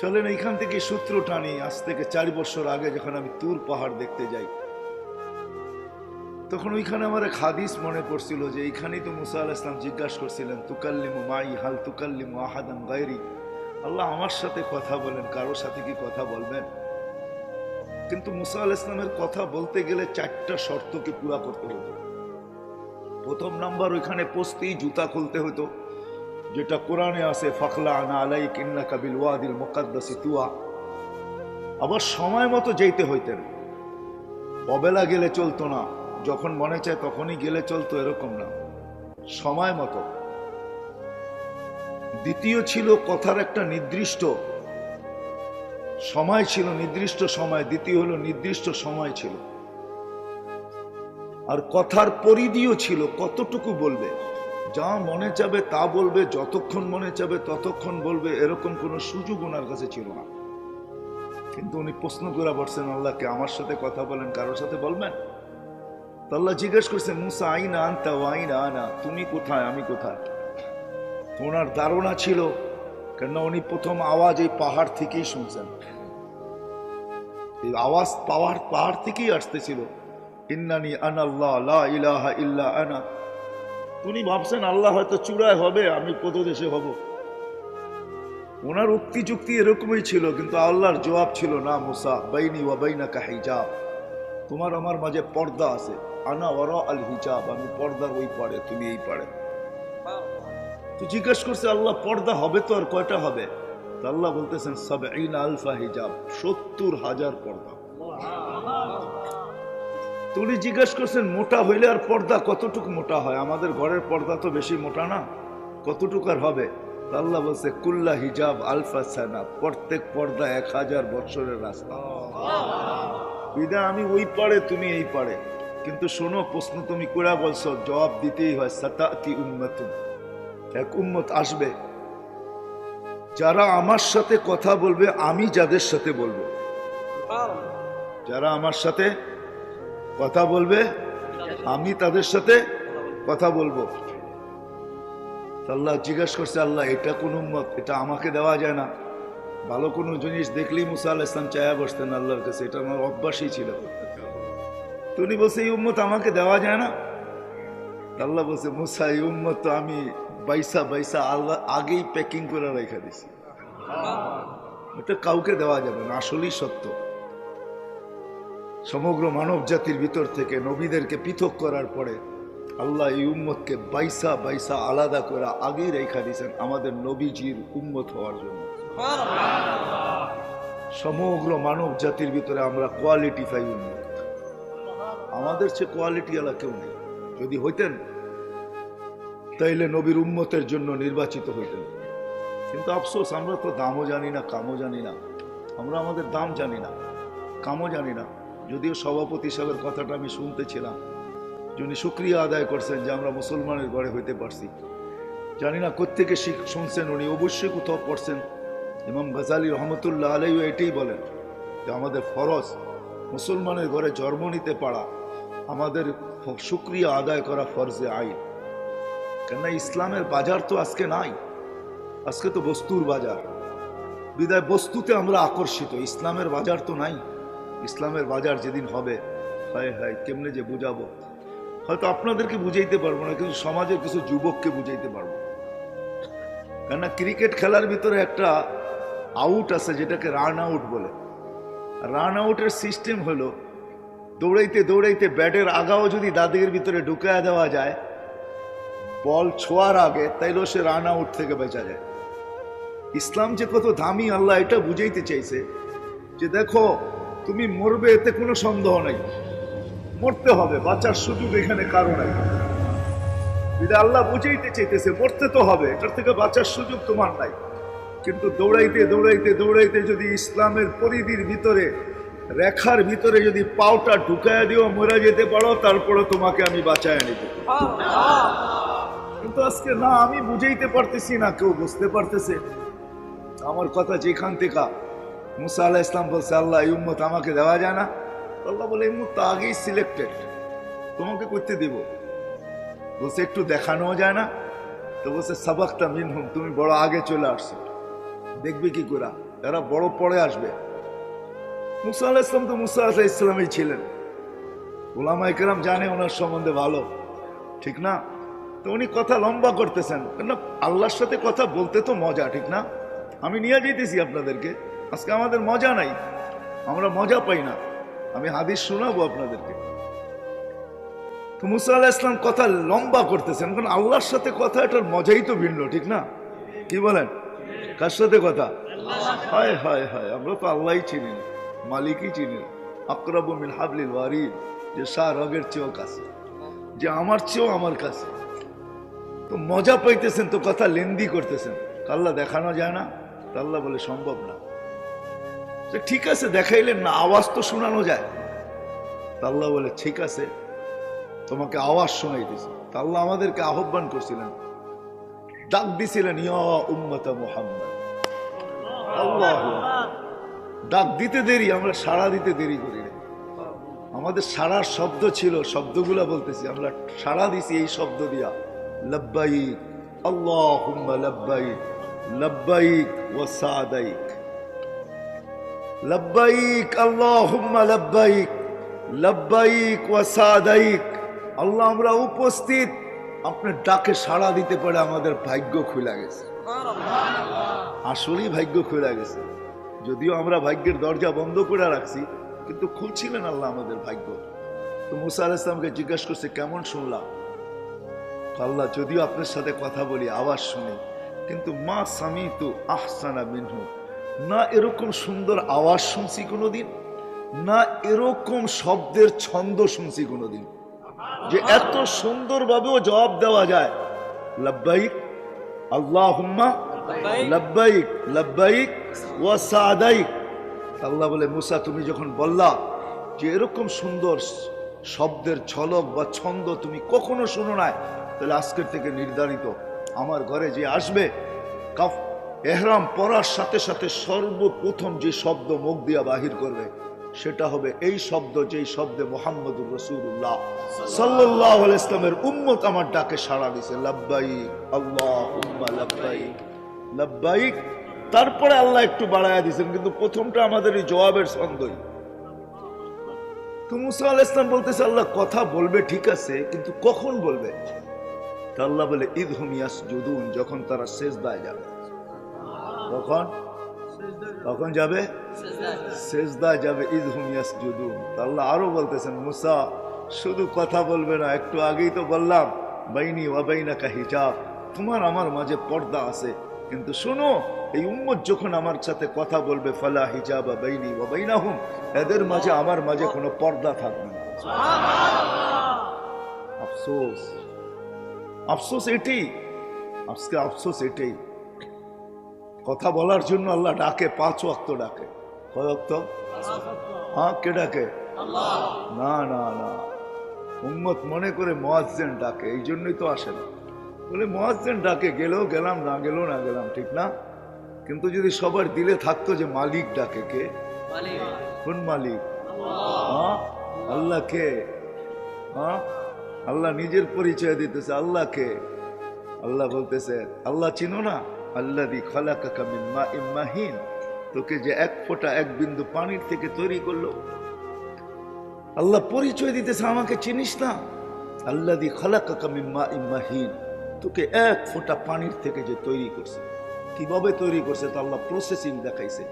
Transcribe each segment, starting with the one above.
চলেন এইখান থেকে সূত্র টানি। আজ থেকে 4 বছর আগে যখন আমি তুর পাহাড় দেখতে যাই, তখন ওইখানে আমার এক হাদিস মনে পড়ছিল যে এইখানেই তো মুসা আলাইহিস সালাম জিজ্ঞাসা করছিলেন, তুকাল্লিমু মাই হাল তুকাল্লিমু আহাদান গায়রি, আল্লাহ আমার সাথে কথা বলেন, কারোর সাথে কি কথা বলবেন? কিন্তু মুসা আলাইহিস সালামের কথা বলতে গেলে 4টা শর্তকে পুরা করতে হতো। প্রথম নাম্বার, ওইখানে পৌঁছতেই জুতা খুলতে হতো, যেটা কোরআনে আছে, ফাখলা আনা আলাইক ইন্নাকা বিল ওয়াদিল মুকাদ্দাসি তুয়া। আবার সময় মতো যেতে হইতেন, অবেলা গেলে চলতো না, যখন মনে চায় তখনই গেলে চলতো, এরকম না, সময় মতো। দ্বিতীয় ছিল কথার একটা নির্দিষ্ট সময় ছিল, নির্দিষ্ট সময়। দ্বিতীয় হলো নির্দিষ্ট সময় ছিল। আর কথার পরিধিও ছিল, কতটুকু বলবে, যা মনে চাবে তা বলবে, যতক্ষণ মনে চাবে ততক্ষণ বলবে, এরকম কোনো সুযোগ ওনার কাছে ছিল না। কিন্তু উনি প্রশ্ন করে বসছেন আল্লাহকে, আমার সাথে কথা বলেন, কারোর সাথে বলবেন? তো আল্লাহ জিজ্ঞেস করছে, মুসা আইনা আনতা ওয়া আইনা আনা, তুমি কোথায়, আমি কোথায়? ওনার ধারণা ছিল, কেন উনি প্রথম আওয়াজ এই পাহাড় থেকেই শুনছেন, এই আওয়াজ পাহাড় থেকেই আসতেছিল, ইন্নানি আনাল্লাহ লা ইলাহা ইল্লা আনা। উনি ভাবছেন আল্লাহ হয়তো চূড়ায় হবে, আমি পদদেশে হব। ওনার উক্তি যুক্তি এরকমই ছিল, কিন্তু আল্লাহর জবাব ছিল, না মুসা, বাইনি ওয়া বাইনাকা হিজাব, তোমার আমার মাঝে পর্দা আছে, আনা ওয়ারা আল হিজাব, আমি পর্দার ওই পারে, তুমি এই পারে। তো জিজ্ঞেস করছে আল্লাহ, পর্দা হবে তো আর কয়টা হবে? তো আল্লাহ বলতেছেন, সাবঈনা আলফা হিজাব, 70,000 পর্দা। তো উনি জিজ্ঞেস করছেন, মোটা হইলে আর পর্দা কতটুকু মোটা হয়? আমাদের ঘরের পর্দা তো বেশি মোটা না, কতটুকু আর হবে? আল্লাহ বলছে, কুল্লা হিজাব আলফা সানা, প্রত্যেক পর্দা 1000 বছরের রাস্তা। বিদায় আমি ওই পারে, তুমি এই পারে। কিন্তু শোনো, প্রশ্ন তুমি করে বলছো, জবাব দিতেই হয়। সাতাতি উম্মাতুন, এক উম্মত আসবে যারা আমার সাথে কথা বলবে, আমি যাদের সাথে বলবো। যারা আমার সাথে কথা বলবে, আমি তাদের সাথে কথা বলবো। আল্লাহ জিজ্ঞাসা করছে, আল্লাহ এটা কোন উম্মত, এটা আমাকে দেওয়া যায় না? ভালো কোনো জিনিস দেখলেই মুসা আলাইহিস সালাম চায়া বসতেন আল্লাহর কাছে, এটা আমার অভ্যাসই ছিল। তো উনি বলছে, এই উম্মত আমাকে দেওয়া যায় না? আল্লাহ বলছে, মুসা, এই উম্মত তো আমি বাইসা আল্লাহ আগেই প্যাকিং করে রেখে দিছি, এটা কাউকে দেওয়া যাবে না। আসলেই সত্য, সমগ্র মানব জাতির ভিতর থেকে নবীদেরকে পৃথক করার পরে আল্লাহ এই উম্মতকে বাইসা আলাদা করে আগেই রেখা দিয়েছেন আমাদের নবীজির উম্মত হওয়ার জন্য। সমগ্র মানব জাতির ভিতরে আমরা কোয়ালিটিফাই উম্মত, আমাদের চেয়ে কোয়ালিটি আলা কেউ নেই। যদি হইতেন তাইলে নবীর উম্মতের জন্য নির্বাচিত হইতেন। কিন্তু আফসোস, আমরা তো দামও জানি না, কামও জানি না। আমরা আমাদের দাম জানি না, কামও জানি না। যদিও সভাপতি সাহেবের কথাটা আমি শুনতেছিলাম, যিনি শুকরিয়া আদায় করছেন যে আমরা মুসলমানের ঘরে হইতে পারছি। জানি না কোত্থেকে শুনছেন, উনি অবশ্যই কোথাও পড়ছেন। ইমাম গাজালি রহমতুল্লাহ আলাইহি এটাই বলেন যে আমাদের ফরজ মুসলমানের ঘরে জন্ম নিতে পারা, আমাদের শুকরিয়া আদায় করা ফরজে আইন। কেননা ইসলামের বাজার তো আজকে নাই, আজকে তো বস্তুর বাজার। বিদায় বস্তুতে আমরা আকর্ষিত, ইসলামের বাজার তো নাই। ইসলামের বাজার যেদিন হবে, হায় হায় কেমনে যে বুঝাবো, হয়তো আপনাদেরকে বুঝাইতে পারবো না, কিন্তু সমাজের কিছু যুবককে বুঝাইতে পারবো। কেননা ক্রিকেট খেলার ভিতরে একটা আউট আছে, যেটাকে রান আউট বলে। রান আউটের সিস্টেম হলো, দৌড়াইতে দৌড়াইতে ব্যাটের আগাও যদি দাদির ভিতরে ঢুকায়া দেওয়া যায় বল ছোঁয়ার আগে, তাইলেও সে রান আউট থেকে বেঁচা যায়। ইসলাম যে কত দামি, আল্লাহ এটা বুঝাইতে চাইছে যে দেখো, তুমি মরবে, এতে কোনো সন্দেহ নাই, মরতে হবে, বাঁচার সুযোগ এখানে কারো নাই। আল্লাহ বুঝাইতে চাইতেছে মরতে তো হবে, এটার থেকে বাঁচার সুযোগ তোমার নাই। কিন্তু দৌড়াইতে দৌড়াইতে দৌড়াইতে যদি ইসলামের পরিধির ভিতরে, রেখার ভিতরে যদি পাওটা ঢুকায় দিও, মরে যেতে পারো, তারপরে তোমাকে আমি বাঁচায় নিব। কিন্তু আজকে না, আমি বুঝাইতে পারতেছি না, কেউ বুঝতে পারতেছে আমার কথা। যেখান থেকে মুসা আলাইহিস সালাম বলছে, আল্লাহ এই উম্মত আমাকে দেওয়া যায় না, আল্লাহ বলে, এই উম্মত তো আগেই সিলেক্টেড, তোমাকে করতে দিব। বলছে একটু দেখানো যায় না? তো বলছে সাবাক্তা মিনহুম, তুমি বড় আগে চলে আসছো, দেখবে কি করে? এরা বড় পরে আসবে। মুসা আলাইহিস সালাম তো মুসা আলাইহিস সালামই ছিলেন, উলামায়ে কেরাম জানে ওনার সম্বন্ধে ভালো, ঠিক না? তো উনি কথা লম্বা করতেছেন, কেন আল্লাহর সাথে কথা বলতে তো মজা, ঠিক না? আমি নিয়ে যেতেছি আপনাদেরকে, আজকে আমাদের মজা নাই, আমরা মজা পাই না। আমি হাদিস শোনাবো আপনাদেরকে। তো মুসা আলাইহিস সালাম কথা লম্বা করতেছেন, কারণ আল্লাহর সাথে কথা, এটার মজাই তো ভিন্ন, ঠিক না? কি বলেন? কার সাথে কথা? হায় হায় হায়, আমরা তো আল্লাহই চিনি না, মালিকই চিনি না। আকরাবু মিন হাবলিল ওয়ারিদ, যে শাহ রগের চেয়েও কাছে, যে আমার চেয়েও আমার কাছে। তো মজা পাইতেছেন, তো কথা লেন্দি করতেছেন, আল্লাহ দেখানো যায় না? আল্লাহ বলে সম্ভব না। ঠিক আছে দেখাইলেন না, আওয়াজ তো শোনানো যায়। আল্লাহ বলে ঠিক আছে, তোমাকে আওয়াজ শোনাইতেছি। আল্লাহ আমাদেরকে আহ্বান করছিলেন, ডাক দিছিলেন, ইয়া উম্মতা মুহাম্মদ। আল্লাহ ডাক দিতে দেরি, আমরা সাড়া দিতে দেরি করি না। আমাদের সাড়ার শব্দ ছিল, শব্দগুলা বলতেছি, আমরা সাড়া দিছি এই শব্দ দিয়া, লব্বাইক আল্লাহুম্মা লব্বাইক, লব্বাইক ওয়া সাদাইক, লব্বাইক আল্লাহুম্মা লব্বাইক, লব্বাইক ওয়া সাদাইক। আল্লাহ আমরা উপস্থিত, আপনার ডাকে সাড়া দিতে পারে আমাদের ভাগ্য খুলে গেছে, আসলেই ভাগ্য খুলে গেছে। যদিও আমরা ভাগ্যের দরজা বন্ধ করে রাখছি, কিন্তু খুলছিলেন আল্লাহ আমাদের ভাগ্য। তো মুসা আলাইহিস সালামকে জিজ্ঞাসা করছে, কেমন শুনলাম? আল্লাহ যদিও আপনার সাথে কথা বলি, আওয়াজ শুনি, কিন্তু মা সামিতু আহসানা মিনহু, না এরকম সুন্দর আওয়াজ শুনছি কোনোদিন, না এরকম শব্দের ছন্দ শুনছি কোনোদিন, যে এত সুন্দরভাবেও জবাব দেওয়া যায়, লব্বাইক আল্লাহুম্মা লব্বাইক, লব্বাইক ওয়া সাদাইক। আল্লাহ বলে, মুসা তুমি যখন বললা যে এরকম সুন্দর শব্দের ঝলক বা ছন্দ তুমি কখনো শুনো নাই, তাহলে আজকের থেকে নির্ধারিত, আমার ঘরে যে আসবে, কাফ এহরাম পরার সাথে সাথে সর্বপ্রথম যে শব্দ মুখ দিয়া বাহির করবে, সেটা হবে এই শব্দ, যেই শব্দে মুহাম্মদুর রাসূলুল্লাহ সাল্লাল্লাহু আলাইহি ইসলামের উম্মত আমার ডাকে সাড়া দিছে, লব্বাইক আল্লাহুম্মা লব্বাইক, লব্বাইক। তারপরে আল্লাহ একটু বাড়ায়া দিয়েছেন, কিন্তু প্রথমটা আমাদের এই জবাবের ছন্দই। তো মুসা আলাইহিস সালাম বলতেছে, আল্লাহ কথা বলবে ঠিক আছে, কিন্তু কখন বলবে? তা আল্লাহ বলে, ইদহুম ইয়াসজুদুন, যখন তারা সিজদায় যাবে। কখন? কখন যাবে? সিজদায় যাবে, ইদহুম ইয়াসজুদুন। আল্লাহ আরো বলতেছেন, মুসা শুধু কথা বলবে না, একটু আগেই তো বললাম বাইনি ওয়া বাইনাকা হিজাব, তোমার আমার মাঝে পর্দা আছে, কিন্তু শোনো, এই উম্মত যখন আমার সাথে কথা বলবে, ফালা হিজাবা বাইনি ওয়া বাইনাহুম, এদের মাঝে আমার মাঝে কোনো পর্দা থাকবে না। আফসোস, আফসোস এটাই, আজকে আফসোস এটাই। কথা বলার জন্য আল্লাহ ডাকে, 5 ওয়াক্ত ডাকে। কয় ওয়াক্ত? হ্যাঁ, কে ডাকে? না না না, উম্মত মনে করে মুয়াজ্জিন ডাকে, এই জন্যই তো আসে না। বলে মুয়াজ্জিন ডাকে, গেলেও গেলাম, না গেলেও না গেলাম, ঠিক না? কিন্তু যদি সবার দিলে থাকতো যে মালিক ডাকে, কে? কোন মালিক? হ্যাঁ, আল্লাহ কে? হ্যাঁ, আল্লাহ নিজের পরিচয় দিতেছে, আল্লাহ কে? আল্লাহ বলতেছে, আল্লাহ চিনো না? আল্লাযী খালাকাকা মিন মাইন মাহিন, তোকে যে এক ফোঁটা, এক বিন্দু পানির থেকে তৈরি করলো। আল্লাহ পরিচয় দিতেছে, আমাকে চিনিস না? আল্লাযী খালাকাকা মিন মাইন মাহিন, তোকে এক ফোঁটা পানির থেকে যে তৈরি করছে। কিভাবে তৈরি করছে তা আল্লাহ প্রসেসিং দেখাইছে।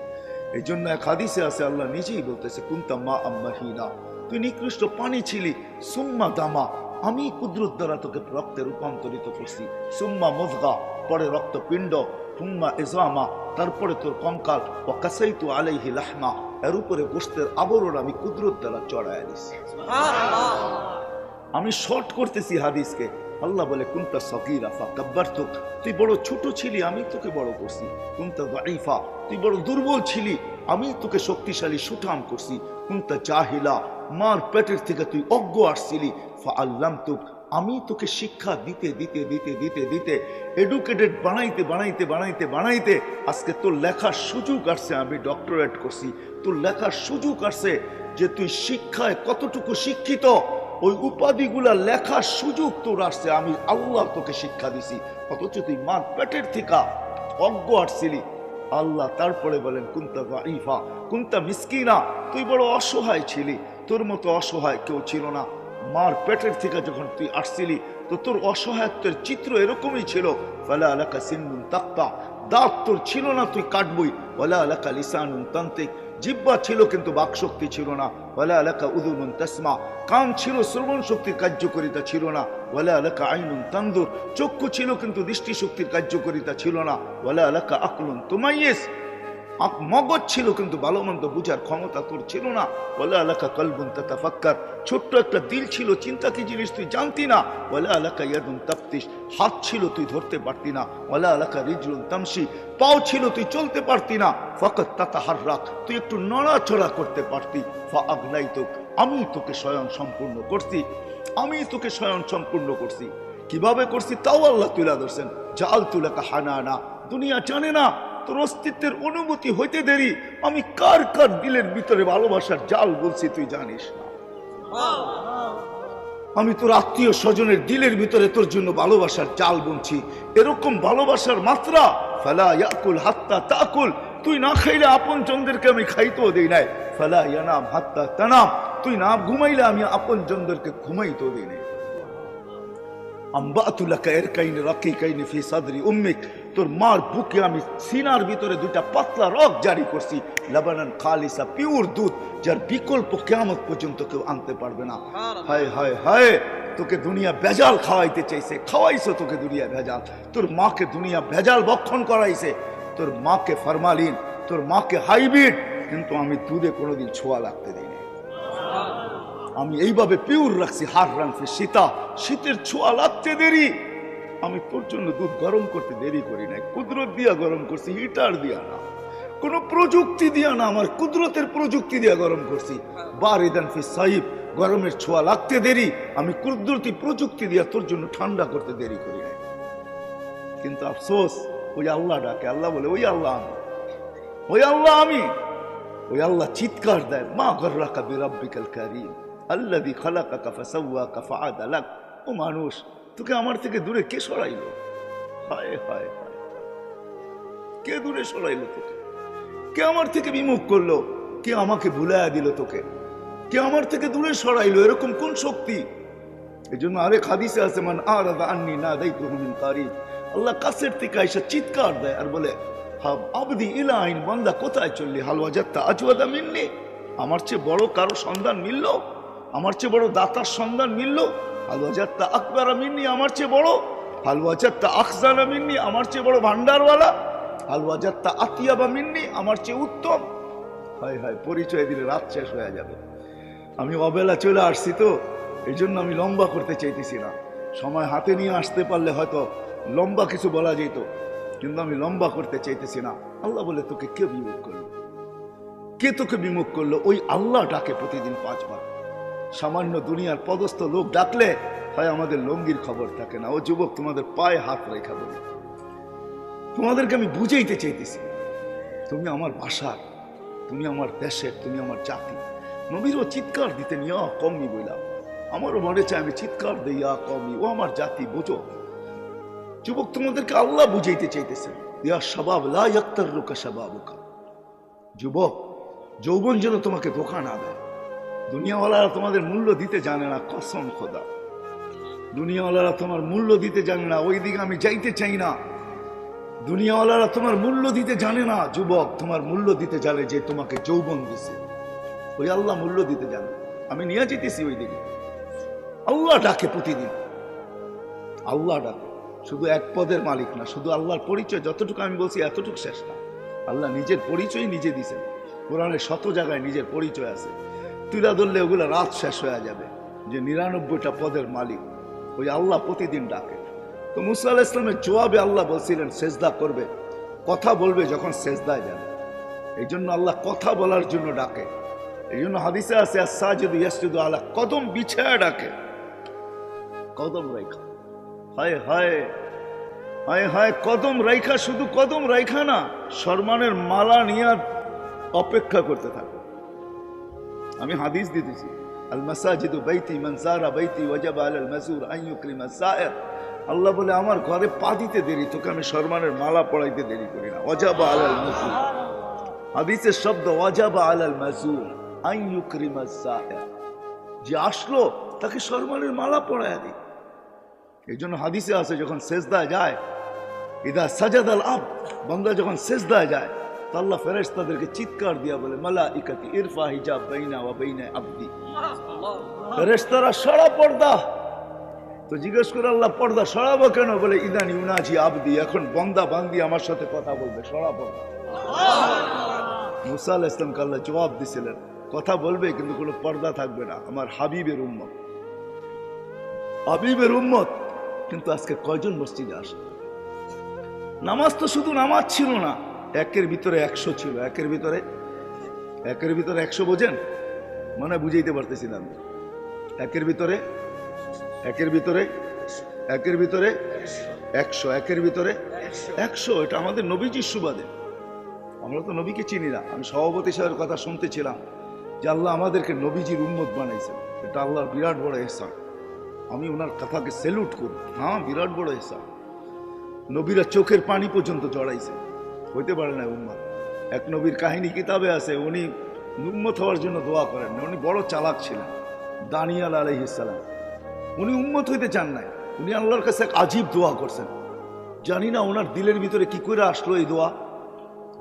এই জন্য এক হাদিসে আছে, আল্লাহ নিজেই বলতেছে, কুনতা মা মাহিনা, তুই নিকৃষ্ট পানি ছিলি, সুম্মা দামা, আমি কুদরত দ্বারা তোকে রক্তে রূপান্তরিত করছি, সুম্মা মুযগা, পরে রক্তপিণ্ড, সুম্মা ইজরামা, তারপরে তোর কঙ্কাল, ওয়া কাসাইতু আলাইহি লাহমা, এর উপরে গোশতের আবরণ আমি কুদরত দ্বারা চড়াইয়া দিছি। আমি শর্ট করতেছি হাদিসকে। আল্লাহ বলে, কুনতা সগীরা ফাকাব্বারতুক, তুই বড় ছোট ছিলি, আমি তোকে বড় করছি। কুনতা যায়ীফা, তুই বড় দুর্বল ছিলি, আমি তোকে শক্তিশালী সুঠাম করছি। কুনতা জাহিলা, মার পেটের থেকে তুই অজ্ঞ আসছিলি, ফাআল্লামতুক, আমি তোকে শিক্ষা দিতে দিতে দিতে দিতে দিতে এডুকেটেড বানাইতে বানাইতে বানাইতে বানাইতে আজকে তোর লেখার সুযোগ আসছে, আমি ডক্টরেট করছি। তোর লেখার সুযোগ আসছে যে তুই শিক্ষায় কতটুকু শিক্ষিত, ওই উপাধিগুলা লেখার সুযোগ তোর আসছে, আমি আল্লাহ তোকে শিক্ষা দিছি। অথচ তুই মার পেটের থেকে অজ্ঞ আসছিলি, আল্লাহ তারপরে বলেন কুনতা যাইফা কুনতা মিসকিনা, তুই বড় অসহায় ছিলি, তোর মতো অসহায় কেউ ছিল না। মার পেটের থেকে যখন তুই আসছিলি তো তোর অসহায়ত্বের চিত্র এরকমই ছিল। ফালা আলাকা সিন্নুন তাক্তা, দাঁত তোর ছিল না, তুই কাটবই। ওয়ালা আলাকা লিসানুন তান্তিক, জিহ্বা ছিল কিন্তু বাকশক্তি ছিল না। ওয়ালা আলাকা উযুনুন তাসমা, কান ছিল, শ্রবণ শক্তির কার্যকারিতা ছিল না। ওয়ালা আলাকা আইনুন তানদুর, চক্ষু ছিল কিন্তু দৃষ্টিশক্তির কার্যকারিতা ছিল না। ওয়ালা আলাকা আকলুন তুমাইয়িজ, মগজ ছিল কিন্তু ভালো মন্দ বুঝার ক্ষমতা তোর ছিল না। ওয়ালা আলাকা কলবুন তাতাফাক্কার, ছোট্ট একটা দিল ছিল, চিন্তা কি জিনিস তুই জানতি না। ওয়ালা আলাকা ইয়াদুন তাফতিশ, হাত ছিল তুই ধরতে পারতি না। ওয়ালা আলাকা রিজলুন তামশি, পাও ছিল তুই চলতে পারতি না। ফাকাত তাতাহাররাক, তুই একটু নড়াচড়া করতে পারতি। ফাআগনাইতুক, আমি তোকে স্বয়ং সম্পূর্ণ করছি, আমি তোকে স্বয়ং সম্পূর্ণ করছি। কিভাবে করছি তাও আল্লাহ তুলে ধরছেন। জাআলতু লাকা হানানা, দুনিয়া জানে না তোর অস্তিত্বের অনুভূতি হইতে দেরি আমি কার কার দিলের ভিতরে ভালোবাসার জাল বলছি তুই জানিস না। আমি তোর আত্মীয় স্বজনের দিলের ভিতরে তোর জন্য ভালোবাসার জাল বুনছি। এরকম ভালোবাসার মাত্রা, ফালা ইয়াকুল হাত্তা তাকুল, তুই না খাইলে আপন জনদেরকে আমি খাইতেও দেই নাই। ফালা ইয়ানাম হাত্তা তানাম, তুই না ঘুমাইলে আমি আপন জনদেরকে ঘুমাইতেও দেই নাই। আম্বাতু লাকা ইরকাইনি রাকিকাইনি ফি সাদরি উম্মিক, তোর মার বুকে আমি সিনার ভিতরে দুইটা পাতলা রগ জারি করছি। লাবানান খালিসা, পিওর দুধ, যার বিকল্প কিয়ামত পর্যন্ত কেউ আনতে পারবে না। হায় হায় হায়, তোকে দুনিয়া ভেজাল খাওয়াইতে চাইছে, খাওয়াইছো তোকে দুনিয়া ভেজাল। তোর মাকে দুনিয়া ভেজাল ভক্ষণ করাইছে, তোর মাকে ফরমালিন, তোর মাকে হাইব্রিড, কিন্তু আমি দুধে কোনোদিন ছোঁয়া লাগতে দিই না। আমি এইভাবে পিওর রাখছি। হার রাখছি শীতা, শীতের ছোঁয়া লাগতে দেরি, আমি তোর জন্য দুধ গরম করতে দেরি করি নাই। কুদরত দিয়া গরম করছি, হিটার দিয়া না, কোন প্রযুক্তি দিয়া না, আমার কুদরতের প্রযুক্তি দিয়া গরম করছি। বারিদান ফি সাইব, গরমের ছোঁয়া লাগতে দেরি, আমি কুদরতি প্রযুক্তি দিয়া তোর জন্য ঠান্ডা করতে দেরি করি নাই। কিন্তু আফসোস, ওই আল্লাহ ডাকে, আল্লাহ বলে ওই আল্লাহ আমি, ওই আল্লাহ আমি। ওই আল্লাহ চিৎকার দেয়, মা গররাকা বিরাব্বিকাল কারীম আল্লাযী খালাকাকা ফাসাওয়াকা ফাআদালাক। ও মানুষ, তোকে আমার থেকে দূরে কে সরাইলো? হায় হায় হায়, কে দূরে সরাইলো তোকে? কে আমার থেকে বিমুখ করলো? কে আমাকে ভুলাইয়া দিল তোকে? কে আমার থেকে দূরে সরাইলো? এরকম কোন শক্তি? এই জন্য আরেক হাদিসে আছে, মান আরাদা আন্নি নাদাইতুহু মিন কারীব, আল্লাহ কাছের থেকে আইসা চিৎকার দেয় আর বলে, হাব আবদি ইলাইন, বান্দা কোথায় চললি? হাল ওয়াজাদতা আজওয়াদা মিন্নি, আমার চেয়ে বড় কারো সন্ধান মিলল? আমার চেয়ে বড় দাতার সন্ধান মিলল? হাল ওয়াজাদতা আকবারা মিন্নি, আমার চেয়ে বড়? হাল ওয়াজাদতা আখজানা মিন্নি, আমার চেয়ে বড় ভান্ডারওয়ালা? হাল ওয়াজাদতা আতিয়াবা মিন্নি, আমার চেয়ে উত্তম? হায় হায়, পরিচয় দিলে রাত শেষ হয়ে যাবে। আমি অবেলা চলে আসছি তো, এই জন্য আমি লম্বা করতে চাইতেছি না। সময় হাতে নিয়ে আসতে পারলে হয়তো লম্বা কিছু বলা যেত, কিন্তু আমি লম্বা করতে চাইতেছি না। আল্লাহ বলে, তোকে কে বিমুখ করলো? কে তোকে বিমুখ করলো? ওই আল্লাহ ডাকে প্রতিদিন 5 বার। সামান্য দুনিয়ার পদস্থ লোক ডাকলে হয় আমাদের লঙ্গির খবর থাকে না। ও যুবক, তোমাদের পায়ে হাত রেখা বলি, তোমাদেরকে আমি বুঝাইতে চাইতেছি, তুমি আমার ভাষার, তুমি আমার দেশের, তুমি আমার জাতি। নবীরও চিৎকার দিতেন, ইয়া কওমি বইলা, আমারও মনে চায় আমি চিৎকার দিই, ইয়া কওমি, ও আমার জাতি বোঝো। যুবক, তোমাদেরকে আল্লাহ বুঝাইতে চাইতেছেন, ইয়া শাবাব লা ইয়াক্তারুকা শাবাবুকা, যুবক, যৌবন যেন তোমাকে ধোঁকা না দেয়। দুনিয়াওয়ালারা তোমাদের মূল্য দিতে জানে না, কসম খোদা, দুনিয়াওয়ালারা তোমার মূল্য দিতে জানে না। ওই দিকে আমি যাইতে চাই না। দুনিয়াওয়ালারা তোমার মূল্য দিতে জানে না। যুবক, তোমার মূল্য দিতে জানে যে তোমাকে যৌবন দিছে, ওই আল্লাহ মূল্য দিতে জানে। আমি নিয়ে যেতেছি ওই দিকে। আল্লাহ ডাকে প্রতিদিন, আল্লাহ ডাকে। শুধু এক পদের মালিক না, শুধু আল্লাহর পরিচয় যতটুকু আমি বলছি এতটুকু শেষ না। আল্লাহ নিজের পরিচয় নিজে দিছেন। কোরআনের 100 জায়গায় নিজের পরিচয় আছে, তুলা ধরলে ওগুলো রাত শেষ হয়ে যাবে, যে 99টা পদের মালিক ওই আল্লাহ প্রতিদিন ডাকে। তো মুসা আলাইহিস সালামের জবাবে আল্লাহ বলছিলেন সেজদা করবে, কথা বলবে যখন সেজদায় যাবে। এই জন্য আল্লাহ কথা বলার জন্য ডাকে। এই জন্য হাদিসে আছে, আস-সাজিদু ইয়াসজুদু আলা কদম, বিছায়া ডাকে, কদম রাইখা। হায় হায় হায় হায়, কদম রাইখা, শুধু কদম রাইখা না, সম্মানের মালা নিয়ে অপেক্ষা করতে থাকে। আমি হাদিস দিতেছি, আল মাসাজিদু বাইতি মান যারা বাইতি ওয়াজাবা আলাল মাযুর আন ইউকরিমা যায়ের। আল্লাহ বলে আমার ঘরে পা দিতে দেরি, তোকে আমি সম্মানের মালা পড়াইতে দেরি করি না। ওয়াজাবা আলাল মাসুল, হাদিসের শব্দ ওয়াজাবা আলাল মাসুল আন ইউকরিমাস সাহির, যে আসলো তাকে সম্মানের মালা পড়ায়া দিই। এই জন্য হাদিসে আছে যখন সেজদায় যায়, ইদা সাজাদাল আবদ, বান্দা যখন সেজদায় যায় তো আল্লাহ ফেরেশতাদেরকে চিৎকার দিয়া বলে মালাইকাতি ইরফা হিজাব বাইনা ওয়া বাইনা আবদি, ফেরেশতারা সরা পর্দা। তো জিজ্ঞেস করে আল্লাহ পর্দা সরাবো কেন? বলে ইদান ইউনাজি আবদি, এখন বান্দা বান্দি আমার সাথে কথা বলবে, সরা পর্দা। মুসা আলাইহিস সালামকে আল্লাহ জবাব দিছিলেন, কথা বলবে কিন্তু কোনো পর্দা থাকবে না, আমার হাবিবের উম্মত, হাবিবের উম্মত। কিন্তু আজকে কয়জন মসজিদে আসে? নামাজ তো শুধু নামাজ ছিল না, একের ভিতরে 100 ছিল। একের ভিতরে 100 বোঝেন? মানে বুঝাইতে পারতেছি না আমি। একের ভিতরে 100, একের ভিতরে 100। এটা আমাদের নবীজির সুবাদে, আমরা তো নবীকে চিনি না। আমি সভাপতি সাহেবের কথা শুনতেছিলাম যে আল্লাহ আমাদেরকে নবীজির উম্মত বানাইছেন, এটা আল্লাহর বিরাট বড় ইহসান। আমি ওনার কথাকে স্যালুট করি। হ্যাঁ, বিরাট বড় ইহসান। নবীরা চোখের পানি পর্যন্ত জড়াইছে, হইতে পারে না উম্মত। এক নবীর কাহিনী কিতাবে আছে, উনি উম্মত হওয়ার জন্য দোয়া করেন না, উনি বড় চালাক ছিলেন। দানিয়াল আলাইহিস সালাম, উনি উম্মত হইতে চান নাই, উনি আল্লাহর কাছে এক আজীব দোয়া করছেন। জানি না ওনার দিলের ভিতরে কি করে আসলো এই দোয়া।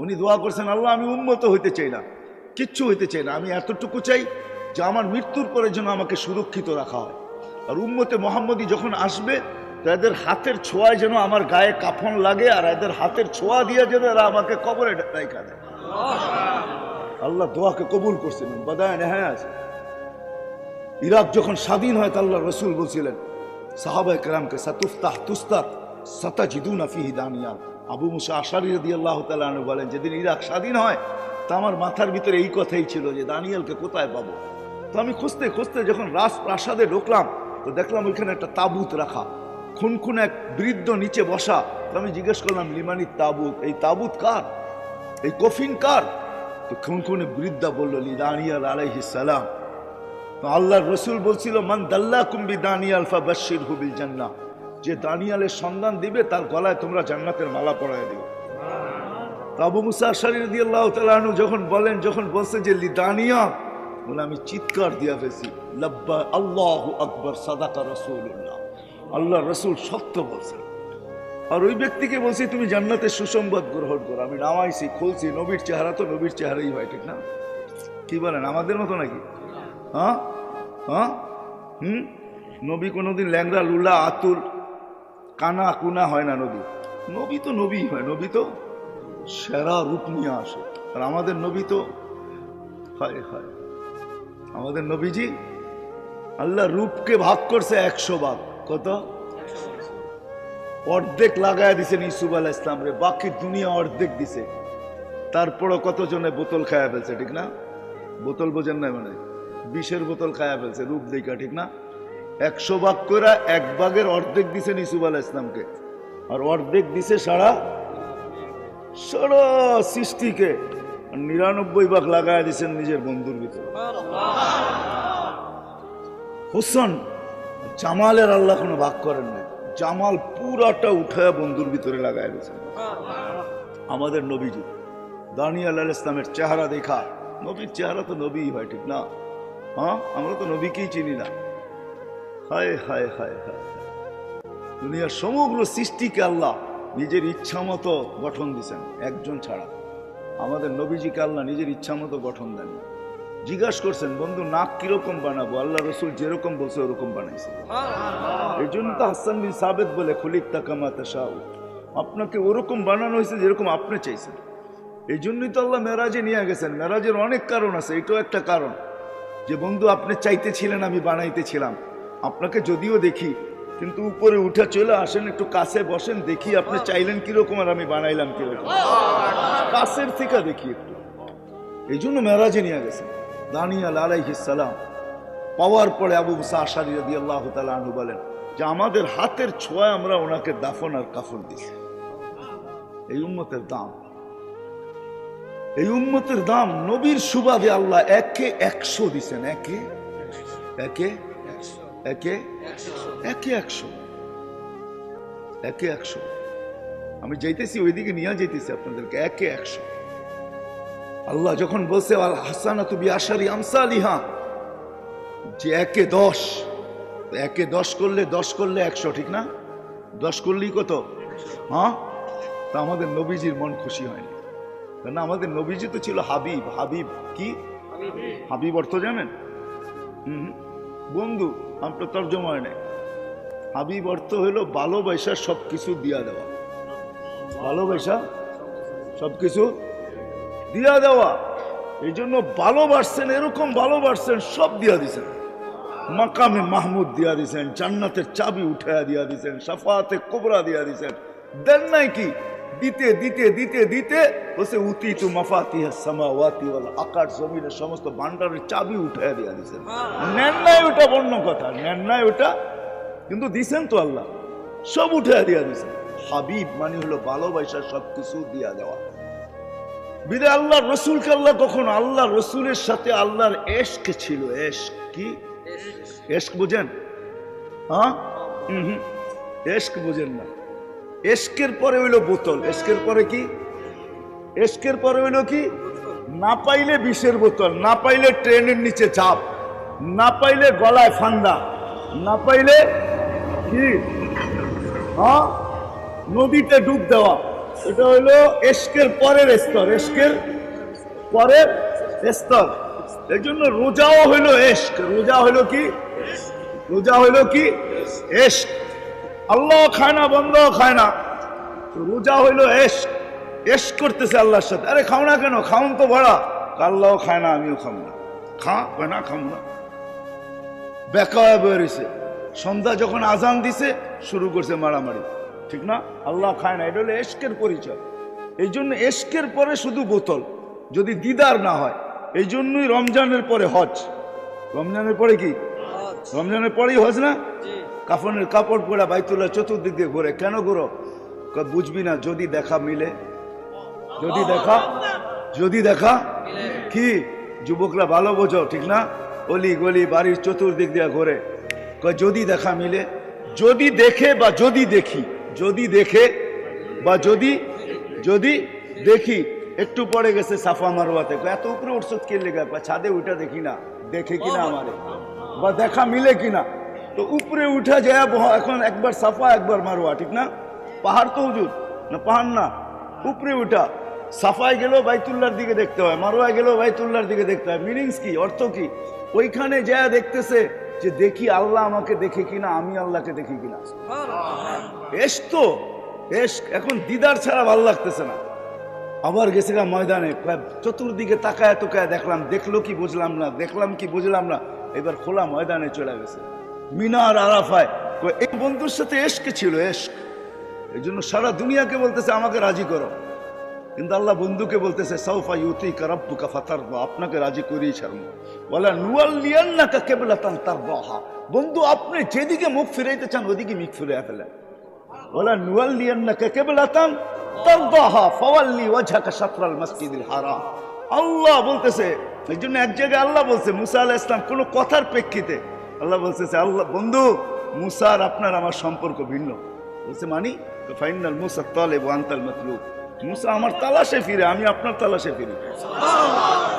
উনি দোয়া করছেন, আল্লাহ আমি উম্মত হইতে চাই না, কিচ্ছু হইতে চাই না, আমি এতটুকু চাই যে আমার মৃত্যুর পরে যেন আমাকে সুরক্ষিত রাখা হয়। আর উম্মতে মোহাম্মদী যখন আসবে তো এদের হাতের ছোঁয়ায় যেন আমার গায়ে কাফন লাগে, আর এদের হাতের ছোঁয়া দিয়ে যেন এরা আমাকে কবরে রাখা দেয়। আল্লাহ দোয়াকে কবুল করছেন। বাদায় নেহায় আছে। ইরাক যখন স্বাধীন হয় তো আল্লাহ রসুল বলছিলেন সাহাবায়ে কেরামকে, সাতুফতাহ তুস্তাত সাতাজিদুনা ফিহি দানিয়াল। আবু মুসা আশারী রাদিয়াল্লাহু তাআলা আনহু বলেন, যেদিন ইরাক স্বাধীন হয় তা আমার মাথার ভিতরে এই কথাই ছিল যে দানিয়ালকে কোথায় পাবো। তো আমি খুঁজতে খুঁজতে যখন রাজপ্রাসাদে ঢুকলাম তো দেখলাম ওইখানে একটা তাবুত রাখা, খুনখুন এক বৃদ্ধ নিচে বসা। তো আমি জিজ্ঞেস করলাম, লিমানির তাবুত, এই তাবুত কার, এই কফিন কার? তো খুনখুনে বৃদ্ধা বলল, লি দানিয়াল আলাইহিস সালাম। তো আল্লাহর রসুল বলছিল, মান দাল্লাকুম বিদানিয়াল ফাবাশশিরহু বিল জান্নাহ, যে দানিয়ালের সন্ধান দিবে তার গলায় তোমরা জান্নাতের মালা পরায় দিও। তো আবু মুসা আশআরী রাদিয়াল্লাহু তাআলা আনহু যখন বলছে যে লি দানিয়াল, বলে আমি চিৎকার দিয়া ফেলছি, লাব্বা আল্লাহু আকবার সাদাকা রাসূলুল্লাহ, আল্লাহর রসুল সত্য বলছেন। আর ওই ব্যক্তিকে বলছি তুমি জান্নাতের সুসংবাদ গ্রহণ করো। আমি নামাইছি, খুলছি, নবীর চেহারা তো নবীর চেহারাই হয়, ঠিক না? কি বলেন, আমাদের মতো নাকি? হ্যাঁ হ্যাঁ নবী কোনোদিন ল্যাংড়া লুলা আতুর কানা কুনা হয় না। নবী তো নবী হয়, নবী তো সেরা রূপ নিয়ে আসে। আর আমাদের নবী তো হায় হায়, আমাদের নবীজি আল্লাহ রূপকে ভাগ করছে 100 ভাগ। কত? অর্ধেক লাগায় দিছেন ইসুফ আলাইহিস সালাম রে, বাকি দুনিয়া অর্ধেক দিছে। তারপরও কতজনে বোতল খায়া ফেলছে, ঠিক না? বোতল বোঝেন না, মানে 20-এর বোতল খায়া ফেলছে রূপ দেখা, ঠিক না? 100 ভাগ করে 1 ভাগের অর্ধেক দিছেন ইসুফ আলাইহিস সালামকে, আর অর্ধেক দিছে সারা সৃষ্টিকে। 99 ভাগ লাগায় দিছেন নিজের বন্ধুর ভিতরে। হোসেন জামালের আল্লাহ কোনো ভাগ করেন না, জামাল পুরাটা উঠায় বন্ধুর ভিতরে লাগায় দিয়েছেন। আমাদের নবীজি দানিয়াল আলাইহিস সালামের চেহারা দেখা, নবীর চেহারা তো নবী হয়, ঠিক না? হ্যাঁ, আমরা তো নবীকেই চিনি না। হায় হায় হায় হায়, দুনিয়ার সমগ্র সৃষ্টিকে আল্লাহ নিজের ইচ্ছা মতো গঠন দিয়েছেন, একজন ছাড়া। আমাদের নবীজিকে আল্লাহ নিজের ইচ্ছা মতো গঠন দেন। জিজ্ঞাসা করছেন, বন্ধু নাক কিরকম বানাবো? আল্লাহ রসুল যেরকম বলছে ওরকম বানাইছে। এই জন্য তো হাসান বিন সাবিত বলে, খুলিকতা কামা তাশাউ, আপনাকে ওরকম বানানো হয়েছে যেরকম আপনি চাইছেন। এই জন্যই তো আল্লাহ মেরাজে নিয়ে গেছেন। মেরাজের অনেক কারণ আছে, এটাও একটা কারণ যে বন্ধু আপনি চাইতেছিলেন, আমি বানাইতেছিলাম। আপনাকে যদিও দেখি, কিন্তু উপরে উঠে চলে আসেন, একটু কাছে বসেন, দেখি আপনি চাইলেন কিরকম আর আমি বানাইলাম কিরকম, কাছের থেকে দেখি একটু। এই জন্য মেরাজে নিয়ে গেছেন। দানিয়াল আলাইহিস সালাম পাওয়ার পরে আবু মুসা আশআরী রাদিয়াল্লাহু তাআলা আনহু বলেন যে আমাদের হাতের ছোঁয়ায় আমরা ওনাকে দাফন আর কাফন দিয়েছি। এই উম্মতের দাম, এই উম্মতের দাম নবীর সুবাদে আল্লাহ একে 100 দিছেন, একে একে একে একে 100। একে 100। আমি যাইতেছি ওইদিকে নিয়ে যাইতেছি আপনাদেরকে, একে 100। আল্লাহ যখন বলছে আল হাসানাতু বিআশারি আমসালিহা, যে একে 10, একে 10 করলে 10 করলে 100, ঠিক না? 10 করলেই কত? হ্যাঁ, তা আমাদের নবীজির মন খুশি হয়নি, কারণ আমাদের নবীজি তো ছিল হাবিব। হাবিব কি? হাবিব অর্থ জানেন? বন্ধু, আপনার তর্জমা হয় নাই। হাবিব অর্থ হলো ভালোবাসা সবকিছু দিয়া দেওয়া, ভালোবাসা সবকিছু দিয়া দেওয়া। এই জন্য ভালোবাসছেন, এরকম ভালোবাসছেন সব দিয়া দিছেন। মাকামে মাহমুদ দিয়া দিছেন, জান্নাতের চাবি উঠাইয়া দিয়া দিছেন, শাফাতে কুবরা দিয়া দিছেন। দেন নাই কি? দিতে দিতে দিতে দিতে বসে উতিতু মাফাতিহাস সামাওয়াতি ওয়াল আকাশ, জমিনের সমস্ত ভান্ডারের চাবি উঠাইয়া দিয়া দিছেন। নেন নাই ওটা অন্য কথা, নেন নাই ওটা, কিন্তু দিছেন তো আল্লাহ, সব উঠাইয়া দিয়া দিছেন। হাবিব মানে হলো ভালোবাসা সবকিছু দিয়া দেওয়া। বিদে আল্লাহ রসুলকে আল্লাহ কখন, আল্লাহ রসুলের সাথে আল্লাহর এশক ছিল। এশক কি? এশক বুঝেন? হ্যাঁ, এশক বুঝেন না। এশকের পরে হইলো বোতল। এশকের পরে কি? এশকের পরে হইলো কি? না পাইলে বিষের বোতল, না পাইলে ট্রেনের নিচে চাপ, না পাইলে গলায় ফান্দা, না পাইলে কি, হ্যাঁ, নদীতে ডুব দেওয়া। এটা হইলো এশকের পরের স্তর, এশকের পরের স্তর। এই জন্য রোজাও হইলো এশক। রোজা হইলো কি? রোজা হইলো কি? এশক। আল্লাহ খায় না, বন্ধ খায় না, রোজা হইলো এশক। এশক করতেছে আল্লাহর সাথে। আরে খাও না কেন? খাউন তো ভরা। আল্লাহও খায় না, আমিও খাবো না। খা না, খাবো না। বেকা বেরিয়েছে। সন্ধ্যা যখন আজান দিছে শুরু করছে মারামারি, ঠিক না? আল্লাহ খায় না। এটা হলো এশকের পরিচয়। এই জন্য এশকের পরে শুধু বোতল, যদি দিদার না হয়। এই জন্যই রমজানের পরে হজ। রমজানের পরে কি? রমজানের পরেই হজ না? কাফনের কাপড় পরা বাইতুল্লাহ চতুর্দিক দিয়ে ঘুরে। কেন ঘুরো? বুঝবি না, যদি দেখা মিলে। যদি দেখা কি? যুবকরা ভালো বোঝো, ঠিক না? অলি গলি বাড়ির চতুর্দিক দিয়ে ঘুরে, যদি দেখা মিলে। যদি দেখে বা যদি দেখি, যদি দেখে বা যদি দেখি। একটু পরে গেছে সাফা মারওয়াতে, এত উপরে উঠছ কে লেগে? ছাদে উঠা দেখি না, দেখে কিনা আমারে, বা দেখা মিলে কিনা। তো উপরে উঠা যায়, এখন একবার সাফা একবার মারওয়া, ঠিক না? পাহাড় তো হুজুর না, পাহাড় না, উপরে উঠা। সাফায় গেলেও বাইতুল্লাহর দিকে দেখতে হয়, মারওয়ায় গেলেও বাইতুল্লাহর দিকে দেখতে হয়। মিনিংস কি? অর্থ কি? ওইখানে যা দেখতেছে যে দেখি আল্লাহ আমাকে দেখে কিনা, আমি আল্লাহকে দেখি কিনা। এশক তো এশক। এখন দিদার ছাড়া ভালো লাগতেছে না। আবার গেছে গা ময়দানে, চতুর্দিকে তাকায় তোকায় দেখলাম, দেখলো কি বুঝলাম না, দেখলাম কি বুঝলাম না। এবার খোলা ময়দানে চলে গেছে, মিনার আরাফায়। এই বন্ধুর সাথে এশক ছিল, এশক। এই জন্য সারা দুনিয়াকে বলতেছে আমাকে রাজি করো, কিন্তু আল্লাহ বন্ধুকে বলতেছে সাউফা ইউতিকা রাব্বুকা ফাতারদা, আপনাকে রাজি করেই ছাড়বো। ওয়ালা নুওয়াল্লিয়ান্নাকা কিবলাতান তারদাহা, বন্ধু আপনি যেদিকে মুখ ফিরাইতে চান ওদিকে মুখ ফিরিয়ে ফেলেন। ওয়ালা নুওয়াল্লিয়ান্নাকা কিবলাতান তারদাহা ফাওয়াল্লি ওয়াজহাকা শাতরাল মাসজিদিল হারাম। আল্লাহ বলতেছে। এই জন্য এক জায়গায় আল্লাহ বলছে মুসা আলাইহিস সালাম, কোন কথার প্রেক্ষিতে আল্লাহ বলতেছে, আল্লাহ বন্ধু মুসা আর আপনার আমার সম্পর্ক ভিন্ন। বলছে মানি? ফাইনাল মুসা তালিব ওয়া আনতাল মাতলুব, মুসা আমার তালাশে ফিরে, আমি আপনার তালাশে ফিরি।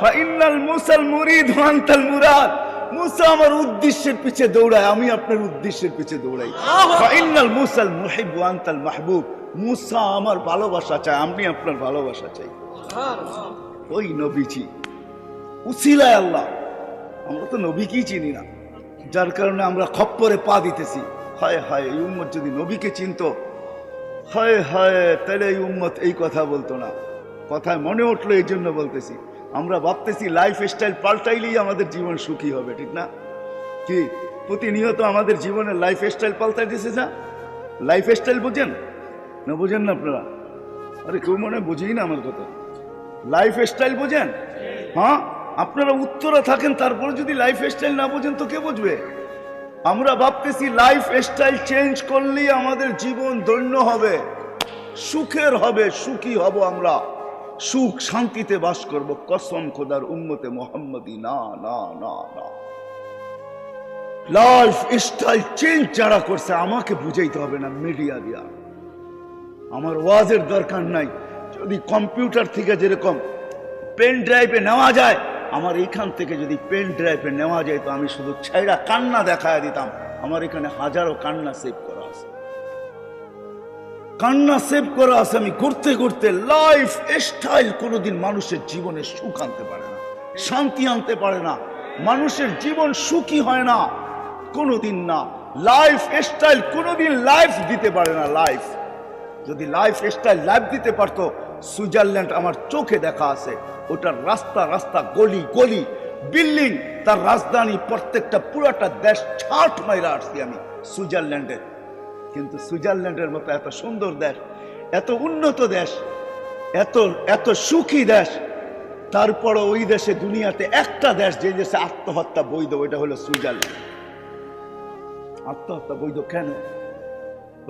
ফাইনাল মুসাল মুরিদ ওয়া আনতাল মুরাদ, মুসা আমার উদ্দেশ্যের পিছে দৌড়ায়, আমি আপনার উদ্দেশ্যের পিছে দৌড়াই। ফাইনাল মুসাল মুহিব ওয়া আনতাল মাহবুব, মুসা আমার ভালোবাসা চায়, আমি আপনার ভালোবাসা চাই। ওই নবীজি উসিলায় আল্লাহ। আমরা তো নবীকেই চিনি না, যার কারণে আমরা খপ্পরে পা দিতেছি। হায় হায়, এই উম্মত যদি নবীকে চিনতো, হায় হায়, তাহলে এই উম্মত এই কথা বলতো না। কথায় মনে উঠলো, এই জন্য বলতেছি। আমরা ভাবতেছি লাইফ স্টাইল পাল্টাইলেই আমাদের জীবন সুখী হবে, ঠিক না? কি প্রতিনিয়ত আমাদের জীবনের লাইফ স্টাইল পাল্টাই দিতেছে না? লাইফ স্টাইল বুঝেন না? বুঝেন না আপনারা? আরে কেউ মনে বুঝেই না আমার কথা। লাইফ স্টাইল বুঝেন? হ্যাঁ, আপনারা উত্তরা থাকেন, তারপরে যদি লাইফ স্টাইল না বুঝেন তো কে বুঝবে? আমরা ভাবতেছি লাইফ স্টাইল চেঞ্জ করলেই আমাদের জীবন ধন্য হবে, সুখের হবে, সুখী হব আমরা, সুখ শান্তিতে বাস করব। কসম খোদার উম্মতে মুহাম্মদী, না না না না। লাইফ স্টাইল চেঞ্জ যারা করছে আমাকে বুঝাইতে হবে না, মিডিয়া দিয়া। আমার ওয়াজের দরকার নাই। যদি কম্পিউটার থেকে যেরকম পেন ড্রাইভে নেওয়া যায়, আমার এইখান থেকে যদি পেন ড্রাইভে নেওয়া যায়, তো আমি শুধু ছেঁড়া কান্না দেখায় দিতাম। আমার এখানে হাজারো কান্না সেভ করা আছে, কান্না সেভ করা আছে। আমি করতে করতে লাইফ স্টাইল কোনোদিন মানুষের জীবনে সুখ আনতে পারে না, শান্তি আনতে পারে না। মানুষের জীবন সুখী হয় না কোনোদিন না। লাইফ স্টাইল কোনোদিন লাইফ দিতে পারে না। লাইফ যদি লাইফ স্টাইল লাইফ দিতে পারতো, সুইজারল্যান্ড আমার চোখে দেখা আছে। ওটার রাস্তা রাস্তা, গলি গলি, বিল্ডিং, তার রাজধানী, প্রত্যেকটা পুরাটা দেশ ছাট মাইরা আসছি আমি সুইজারল্যান্ডে। কিন্তু সুইজারল্যান্ডের মতো এত সুন্দর দেশ, এত উন্নত দেশ, এত এত সুখী দেশ, তারপরও ওই দেশে দুনিয়াতে একটা দেশ যে দেশে আত্মহত্যা বৈধ, ওইটা হলো সুইজারল্যান্ড। আত্মহত্যা বৈধ কেন?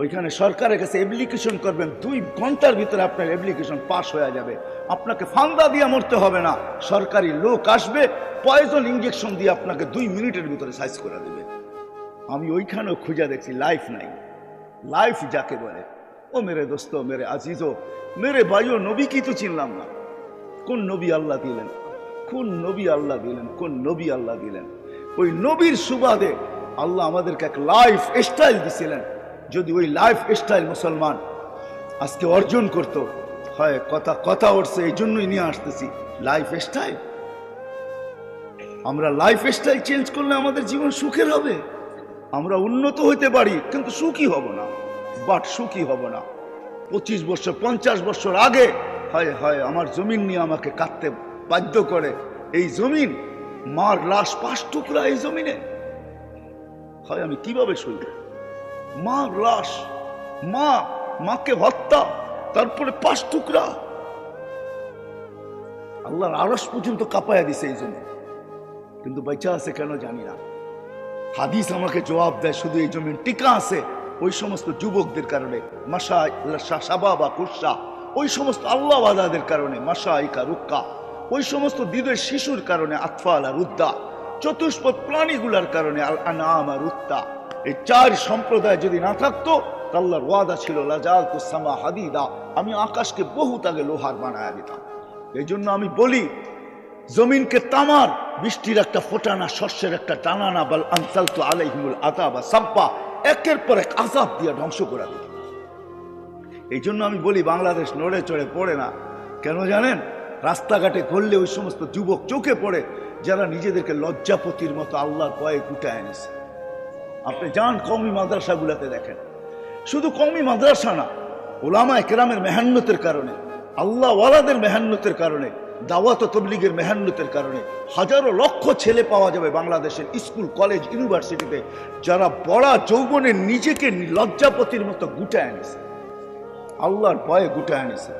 ওইখানে সরকারের কাছে অ্যাপ্লিকেশন করবেন, 2 ঘন্টার ভিতরে আপনার অ্যাপ্লিকেশন পাস হয়ে যাবে। আপনাকে ফান্দা দিয়ে মরতে হবে না, সরকারি লোক আসবে, পয়জন ইঞ্জেকশন দিয়ে আপনাকে 2 মিনিটের ভিতরে সাইজ করে দেবে। আমি ওইখানেও খুঁজে দেখছি লাইফ নাই। লাইফ যাকে বলে, ও মেরে দোস্ত, মেরে আজিজো, মেরে ভাইও, নবী কি তো চিনলাম না। কোন নবী আল্লাহ দিলেন, কোন নবী আল্লাহ দিলেন, কোন নবী আল্লাহ দিলেন? ওই নবীর সুবাদে আল্লাহ আমাদেরকে এক লাইফ স্টাইল দিছিলেন। যদি ওই লাইফ স্টাইল মুসলমান আজকে অর্জন করত, হয় কথা কথা উঠছে, এই জন্যই নিয়ে আসতেছি লাইফ স্টাইল। আমরা লাইফ স্টাইল চেঞ্জ করলে আমাদের জীবন সুখের হবে। আমরা উন্নত হইতে পারি, কিন্তু সুখী হব না। বাট সুখী হব না। 25 বছর 50 বছর আগে হয় হয় আমার জমিন নিয়ে আমাকে কাটতে বাধ্য করে। এই জমিন, মার লাশ 5 টুকরা এই জমিনে, হয় আমি কিভাবে শুনব? মার লাশ, মাকে হত্যা, তারপরে 5 টুকরা। আল্লাহর আরশ পর্যন্ত কাঁপায়া দিছে এই জন্য, কিন্তু বেঁচে আছে কেন জানি না। হাদিস আমাকে জবাব দেয়, শুধু এই জমিন টিকা আছে ওই সমস্ত যুবকদের কারণে, শাবাবা কুসা, ওই সমস্ত আল্লাহওয়ালাদের কারণে, মাশাইকা রুক্কা, ওই সমস্ত দিদের শিশুর কারণে, আতফালা রুদ্দা, চতুষ্পদ প্রাণীগুলার কারণে, আল আনামা রুত্তা। এই 4 সম্প্রদায় যদি না থাকতো, আল্লাহর ওয়াদা ছিল লাজালতু সামা হাদিদা, আমি আকাশকে বহুত আগে লোহার বানায়া দিতাম। এই জন্য আমি বলি, জমিনকে তামার, বৃষ্টির একটা ফোঁটা না, শস্যের একটা টানা না, বল আনসালতু আলাইহিমুল আযাবা সাব্বা, একের পর এক আযাব দিয়ে ধ্বংস করে দিত। এই জন্য আমি বলি, বাংলাদেশ নড়ে চড়ে পড়ে না। কেন জানেন? রাস্তাঘাটে ঘুরলে ওই সমস্ত যুবক চোখে পড়ে যারা নিজেদেরকে লজ্জাপতির মতো আল্লাহর ভয়ে গুটায় এনেছে। আপনি যান কওমি মাদ্রাসাগুলোতে দেখেন, শুধু কওমি মাদ্রাসা না, উলামায়ে কেরামের মেহান্নতের কারণে, আল্লাহ ওয়ালাদের মেহান্নতের কারণে, দাওয়াত ও তাবলীগের মেহান্নতের কারণে হাজারো লক্ষ ছেলে পাওয়া যাবে বাংলাদেশের স্কুল, কলেজ, ইউনিভার্সিটিতে, যারা বড় যৌবনে নিজেকে লজ্জাপতির মতো গুটায় এনেছে, আল্লাহর ভয়ে গুটায় এনেছে।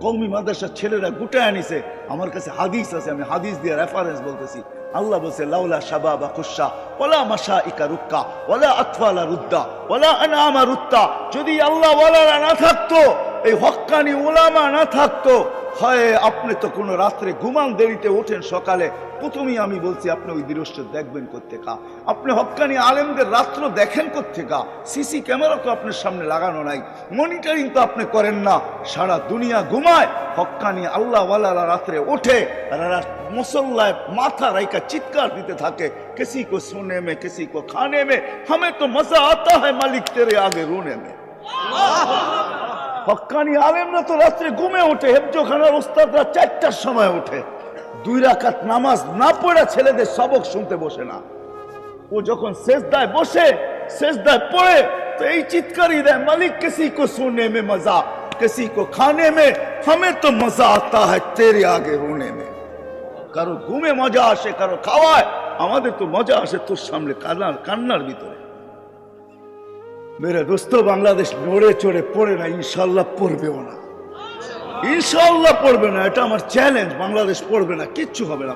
কওমি মাদ্রাসার ছেলেরা গুটায় এনেছে। আমার কাছে হাদিস আছে, আমি হাদিস দিয়ে রেফারেন্স বলতেছি। আল্লাহ বলছে, লাউলা শাবাবা কুসা ওয়ালা মাশাইকা রুক্কা ওয়ালা আতফালা রুদ্দা ওয়ালা আনামা রুত্তা, যদি আল্লাহ ওয়ালারা না থাকতো, এই হক্কানি উলামা না থাকতো, হয় আপনি তো কোনো রাত্রে ঘুমান, দেরিতে ওঠেন, সকালে প্রথমেই আমি বলছি আপনি ওই দৃশ্য দেখবেন কোত্থেকা? আপনি হক্কানি আলেমদের রাত্র দেখেন কোত্থেকা? সিসি ক্যামেরা তো আপনার সামনে লাগানো নাই, মনিটরিং তো আপনি করেন না। সারা দুনিয়া ঘুমায়, হক্কানি আল্লাহ ওয়ালারা রাত্রে ওঠে, মুসল্লায় মাথা রাইকা চিৎকার দিতে থাকে, কিসি কো সোনে মে কিসি কো খানে মে, हमें तो मजा आता है मालिक तेरे आगे रोने में। হক্কানি আলেমরা তো রাত্রে ঘুমে ওঠে, হেফজোখানার ওস্তাদরা 4টার সময় ওঠে, 2 রাকাত নামাজ না পড়ে ছেলেদের সবক শুনতে বসে না। ও যখন সেজদায় বসে, সেজদায় পড়ে, তো এই চিৎকারই দেয়, মালিক কিসি কো সোনে মে মজা কিসি কো খানে মে, हमें तो मजा आता है तेरे आगे रोने में। কারো ঘুমে মজা আসে, কারো খাওয়ায়, আমাদের তো মজা আসে তোর সামনে কান্নার ভিতরে। মেরে দোস্ত, বাংলাদেশ নড়ে চড়ে পড়ে না, ইনশাল্লাহ পড়বেও না, ইনশাল্লাহ পড়বে না। এটা আমার চ্যালেঞ্জ, বাংলাদেশ পড়বে না, কিচ্ছু হবে না।